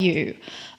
you,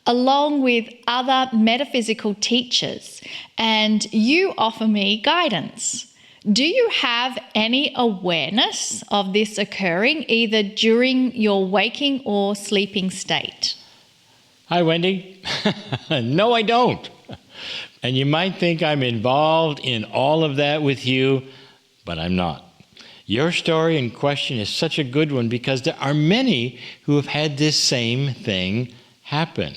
along with other metaphysical teachers, and you offer me guidance. Do you have any awareness of this occurring either during your waking or sleeping state? Hi, Wendy. No, I don't. And you might think I'm involved in all of that with you, but I'm not. Your story in question is such a good one because there are many who have had this same thing happen.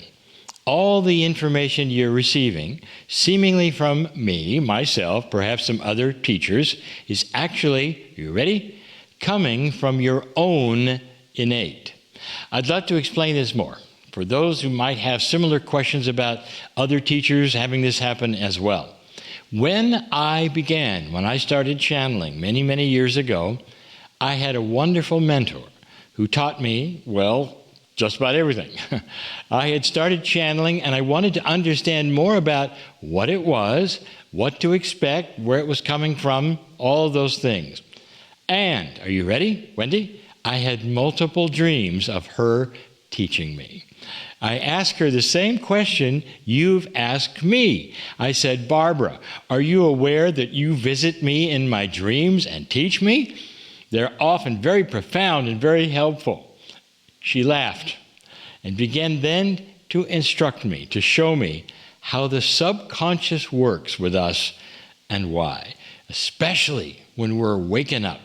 All the information you're receiving, seemingly from me, myself, perhaps some other teachers, is actually, you ready? Coming from your own innate. I'd love to explain this more for those who might have similar questions about other teachers having this happen as well. When I started channeling many, many years ago, I had a wonderful mentor who taught me, well, just about everything. I had started channeling and I wanted to understand more about what it was, what to expect, where it was coming from, all of those things. And, are you ready, Wendy? I had multiple dreams of her teaching me. I asked her the same question you've asked me. I said, Barbara, are you aware that you visit me in my dreams and teach me? They're often very profound and very helpful. She laughed and began then to instruct me, to show me how the subconscious works with us and why, especially when we're waking up.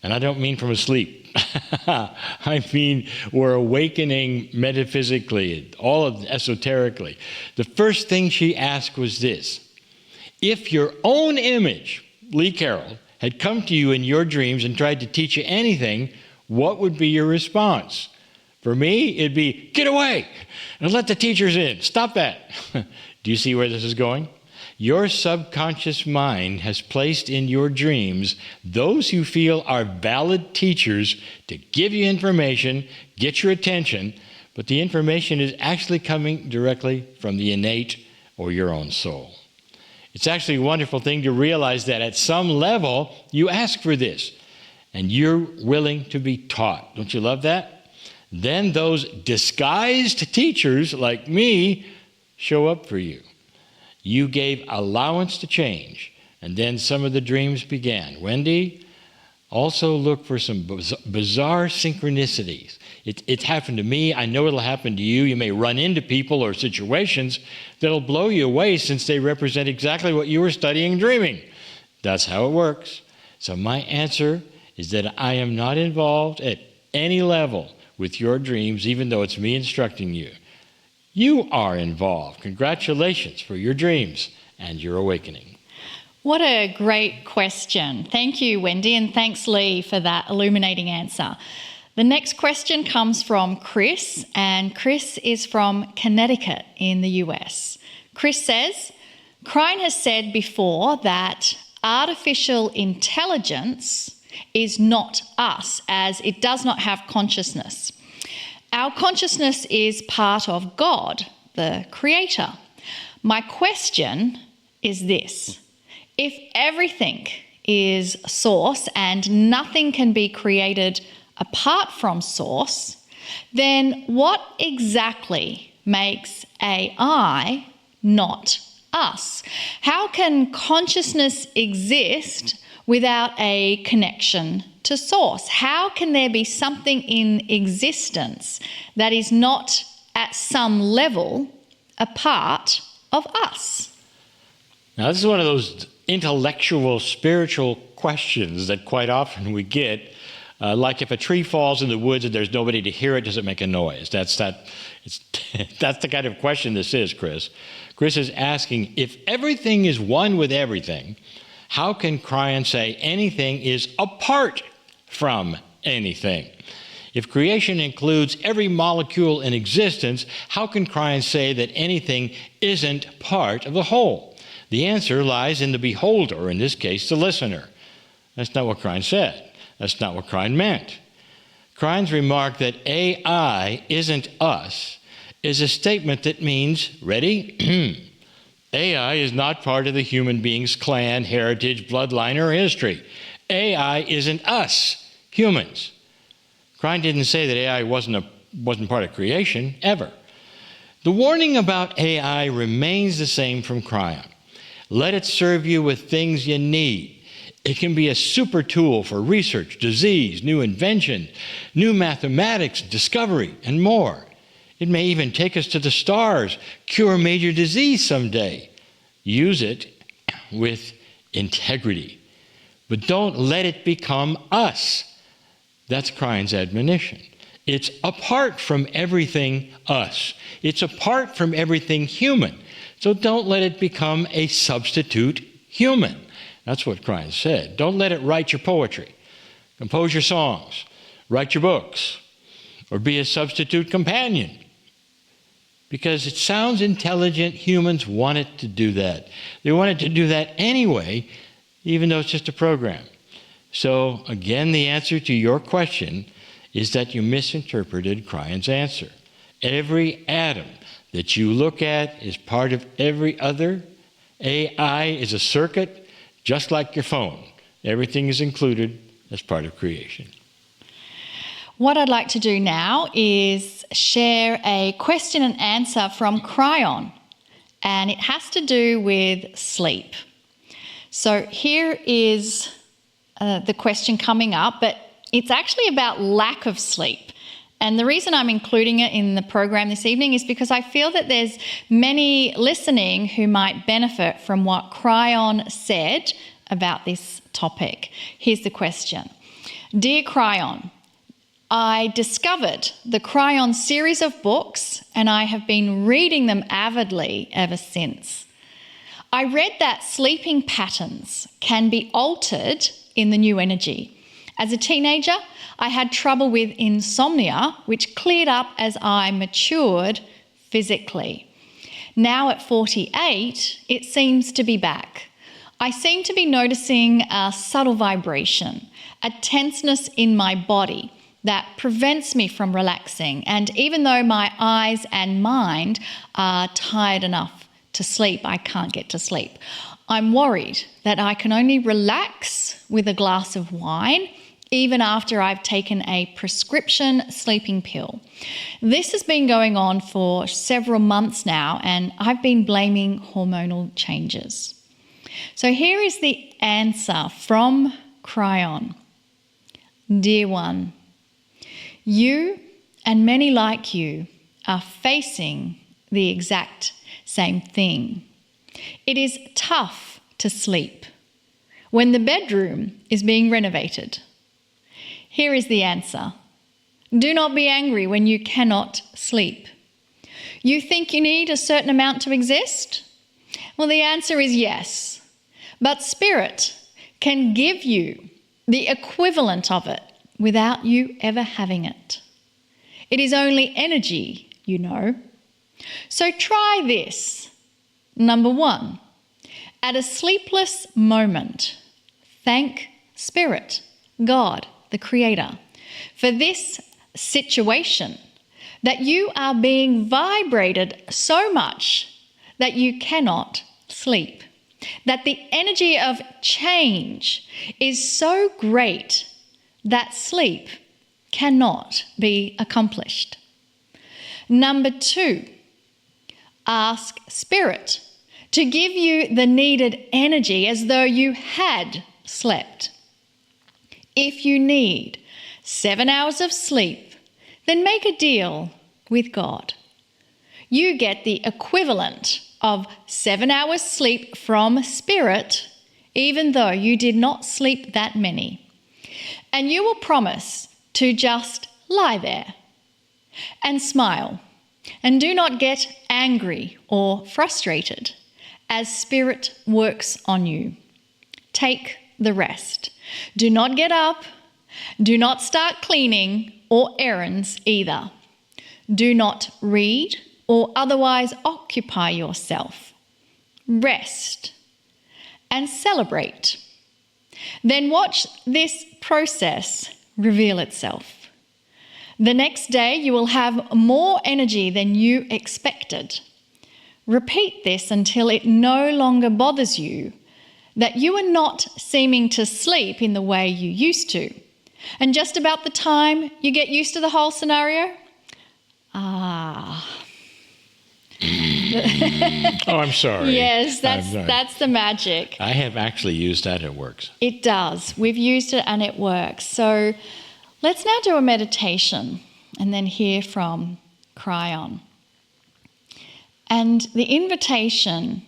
And I don't mean from asleep. I mean we're awakening metaphysically, all of esoterically. The first thing she asked was this: if your own image, Lee Carroll, had come to you in your dreams and tried to teach you anything, what would be your response? For me, it'd be, get away and let the teachers in. Stop that. Do you see where this is going? Your subconscious mind has placed in your dreams those you feel are valid teachers to give you information, get your attention, but the information is actually coming directly from the innate or your own soul. It's actually a wonderful thing to realize that at some level you ask for this and you're willing to be taught. Don't you love that? Then those disguised teachers like me show up for you. You gave allowance to change, and then some of the dreams began. Wendy, also look for some bizarre synchronicities. It happened to me. I know it'll happen to you. You may run into people or situations that'll blow you away since they represent exactly what you were studying and dreaming. That's how it works. So my answer is that I am not involved at any level with your dreams, even though it's me instructing you. You are involved. Congratulations for your dreams and your awakening. What a great question. Thank you, Wendy, and thanks, Lee, for that illuminating answer. The next question comes from Chris, and Chris is from Connecticut in the US. Chris says, Kryon has said before that artificial intelligence is not us, as it does not have consciousness. Our consciousness is part of God, the Creator. My question is this: if everything is source and nothing can be created apart from source, then what exactly makes AI not us? How can consciousness exist without a connection to source? How can there be something in existence that is not at some level a part of us? Now, this is one of those intellectual, spiritual questions that quite often we get. Like if a tree falls in the woods and there's nobody to hear it, does it make a noise? That's the kind of question this is, Chris. Chris is asking, if everything is one with everything, how can Kryon say anything is apart from anything? If creation includes every molecule in existence, how can Kryon say that anything isn't part of the whole? The answer lies in the beholder, or in this case, the listener. That's not what Kryon said. That's not what Kryon meant. Kryon's remark that AI isn't us is a statement that means, ready? AI is not part of the human being's clan, heritage, bloodline, or history. AI isn't us, humans. Kryon didn't say that AI wasn't a wasn't part of creation, ever. The warning about AI remains the same from Kryon. Let it serve you with things you need. It can be a super tool for research, disease, new invention, new mathematics, discovery, and more. It may even take us to the stars, cure major disease someday. Use it with integrity. But don't let it become us. That's Kryon's admonition. It's apart from everything us. It's apart from everything human. So don't let it become a substitute human. That's what Kryon said. Don't let it write your poetry, compose your songs, write your books, or be a substitute companion. Because it sounds intelligent, humans want it to do that. They want it to do that anyway, even though it's just a program. So again, the answer to your question is that you misinterpreted Kryon's answer. Every atom that you look at is part of every other. AI is a circuit, just like your phone. Everything is included as part of creation. What I'd like to do now is share a question and answer from Kryon, and it has to do with sleep. So here is the question coming up, but it's actually about lack of sleep. And the reason I'm including it in the program this evening is because I feel that there's many listening who might benefit from what Kryon said about this topic. Here's the question. Dear Kryon, I discovered the Kryon series of books and I have been reading them avidly ever since. I read that sleeping patterns can be altered in the new energy. As a teenager, I had trouble with insomnia, which cleared up as I matured physically. Now at 48, it seems to be back. I seem to be noticing a subtle vibration, a tenseness in my body that prevents me from relaxing. And even though my eyes and mind are tired enough to sleep, I can't get to sleep. I'm worried that I can only relax with a glass of wine even after I've taken a prescription sleeping pill. This has been going on for several months now, and I've been blaming hormonal changes. So here is the answer from Kryon. Dear one, you and many like you are facing the exact same thing. It is tough to sleep when the bedroom is being renovated. Here is the answer. Do not be angry when you cannot sleep. You think you need a certain amount to exist? Well, the answer is yes. But Spirit can give you the equivalent of it without you ever having it. It is only energy, you know. So try this. Number 1, at a sleepless moment, thank Spirit, God, the Creator, for this situation that you are being vibrated so much that you cannot sleep, that the energy of change is so great that sleep cannot be accomplished. Number 2, ask Spirit to give you the needed energy as though you had slept. If you need 7 hours of sleep, then make a deal with God. You get the equivalent of 7 hours sleep from Spirit, even though you did not sleep that many. And you will promise to just lie there and smile and do not get angry or frustrated as Spirit works on you. Take the rest. Do not get up. Do not start cleaning or errands either. Do not read or otherwise occupy yourself. Rest and celebrate. Then watch this process reveal itself. The next day you will have more energy than you expected. Repeat this until it no longer bothers you that you are not seeming to sleep in the way you used to. And just about the time you get used to the whole scenario, Ah. Oh, I'm sorry. Yes, I'm sorry. that's the magic. I have actually used that. It works. It does. We've used it and it works. So let's now do a meditation and then hear from Kryon. And the invitation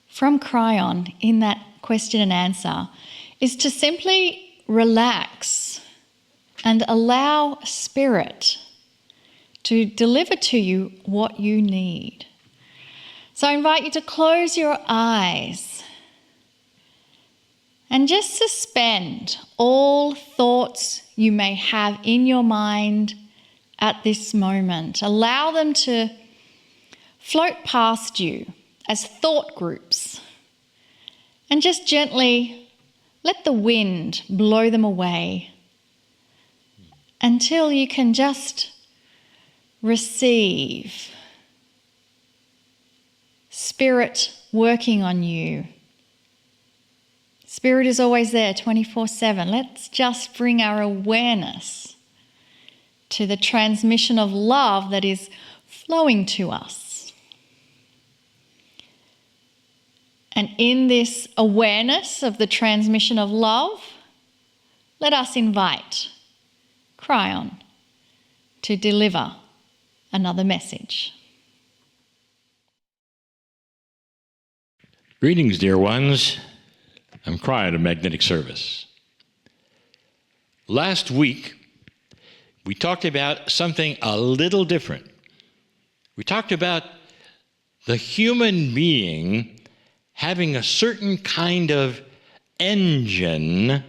from Kryon in that question and answer is to simply relax and allow Spirit to deliver to you what you need. So I invite you to close your eyes and just suspend all thoughts you may have in your mind at this moment. Allow them to float past you as thought groups and just gently let the wind blow them away until you can just receive Spirit working on you. Spirit is always there 24/7. Let's just bring our awareness to the transmission of love that is flowing to us. And in this awareness of the transmission of love, let us invite Kryon to deliver another message. Greetings, dear ones. I'm Kryon of Magnetic Service. Last week, we talked about something a little different. We talked about the human being having a certain kind of engine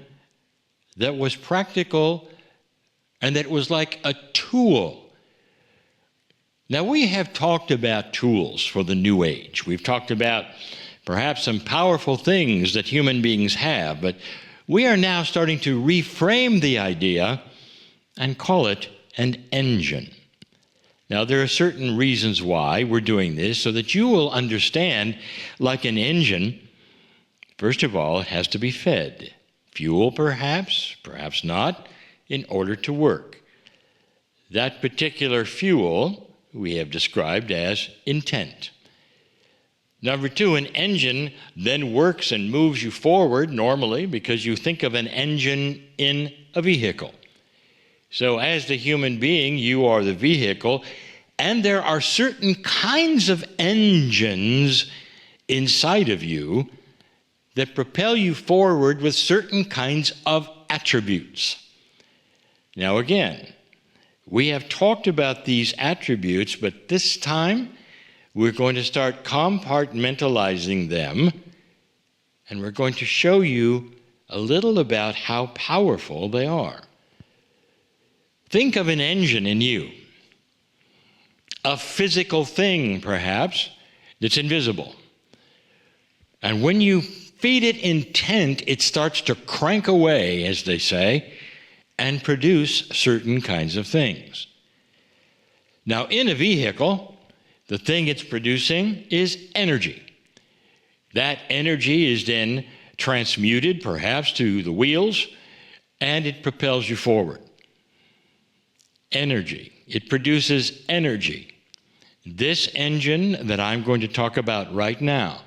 that was practical and that was like a tool. Now, we have talked about tools for the new age. We've talked about perhaps some powerful things that human beings have, but we are now starting to reframe the idea and call it an engine. Now, there are certain reasons why we're doing this, so that you will understand, like an engine, first of all, it has to be fed. Fuel, perhaps, perhaps not, in order to work. That particular fuel we have described as intent. Number two, an engine then works and moves you forward normally because you think of an engine in a vehicle. So as the human being, you are the vehicle, and there are certain kinds of engines inside of you that propel you forward with certain kinds of attributes. Now again, we have talked about these attributes, but this time we're going to start compartmentalizing them, and we're going to show you a little about how powerful they are. Think of an engine in you, a physical thing, perhaps, that's invisible. And when you feed it intent, it starts to crank away, as they say, and produce certain kinds of things. Now, in a vehicle, the thing it's producing is energy. That energy is then transmuted, perhaps, to the wheels, and it propels you forward. Energy. It produces energy. This engine that I'm going to talk about right now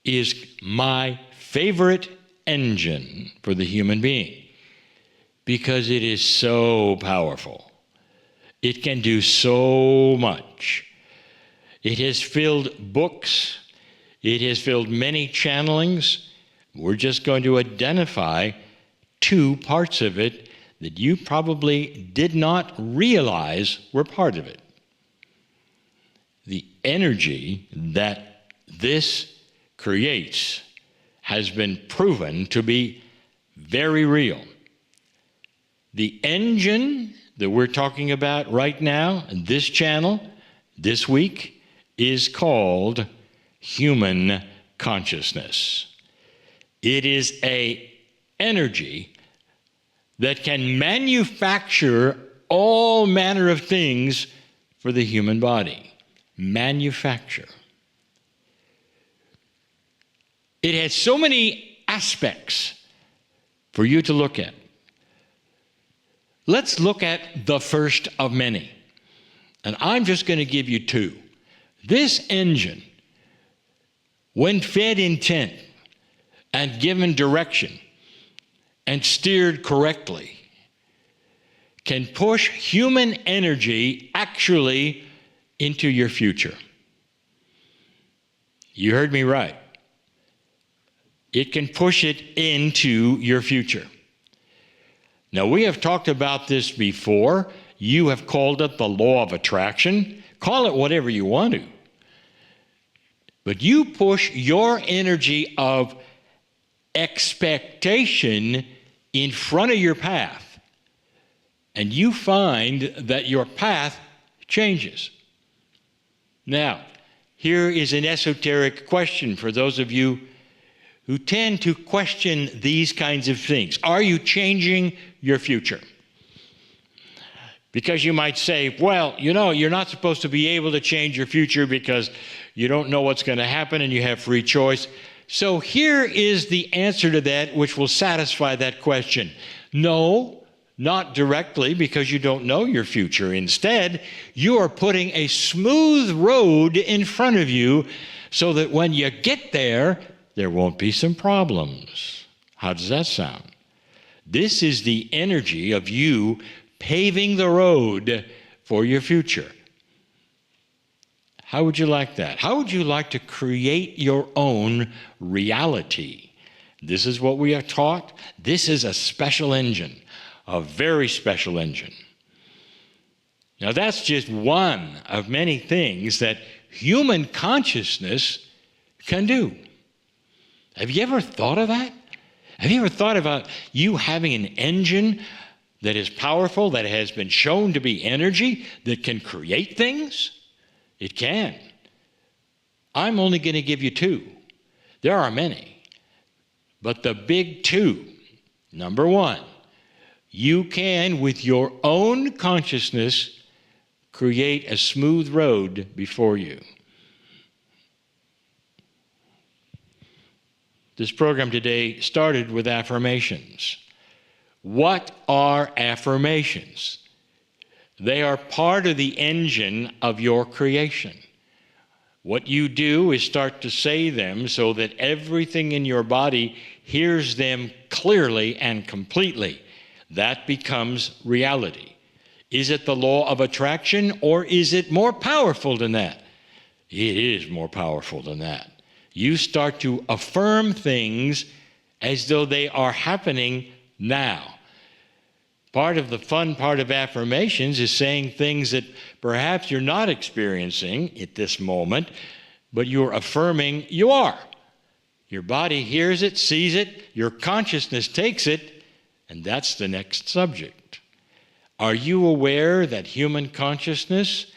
is my favorite engine for the human being because it is so powerful. It can do so much. It has filled books. It has filled many channelings. We're just going to identify two parts of it that you probably did not realize were part of it. The energy that this creates has been proven to be very real. The engine that we're talking about right now, in this channel, this week, is called human consciousness. It is an energy that can manufacture all manner of things for the human body. Manufacture. It has so many aspects for you to look at. Let's look at the first of many. And I'm just going to give you two. This engine, when fed intent and given direction and steered correctly, can push human energy actually into your future. You heard me right. It can push it into your future. Now, we have talked about this before. You have called it the law of attraction. Call it whatever you want to. But you push your energy of expectation in front of your path, and you find that your path changes. Now, here is an esoteric question for those of you who tend to question these kinds of things. Are you changing your future? Because you might say, well, you're not supposed to be able to change your future because you don't know what's going to happen and you have free choice. So here is the answer to that, which will satisfy that question. No, not directly, because you don't know your future. Instead, you are putting a smooth road in front of you so that when you get there won't be some problems. How does that sound? This is the energy of you paving the road for your future. How would you like that? How would you like to create your own reality? This is what we are taught. This is a special engine, a very special engine. Now, that's just one of many things that human consciousness can do. Have you ever thought of that? Have you ever thought about you having an engine that is powerful, that has been shown to be energy, that can create things? It can. I'm only going to give you two. There are many. But the big two, number one, you can, with your own consciousness, create a smooth road before you. This program today started with affirmations. What are affirmations? They are part of the engine of your creation. What you do is start to say them so that everything in your body hears them clearly and completely. That becomes reality. Is it the law of attraction, or is it more powerful than that? It is more powerful than that. You start to affirm things as though they are happening now. Part of the fun part of affirmations is saying things that perhaps you're not experiencing at this moment, but you're affirming you are. Your body hears it, sees it, your consciousness takes it, and that's the next subject. Are you aware that human consciousness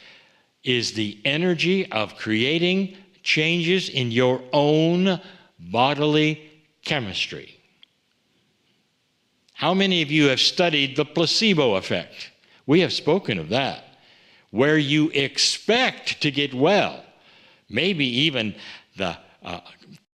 is the energy of creating changes in your own bodily chemistry? How many of you have studied the placebo effect? We have spoken of that, where you expect to get well. Maybe even the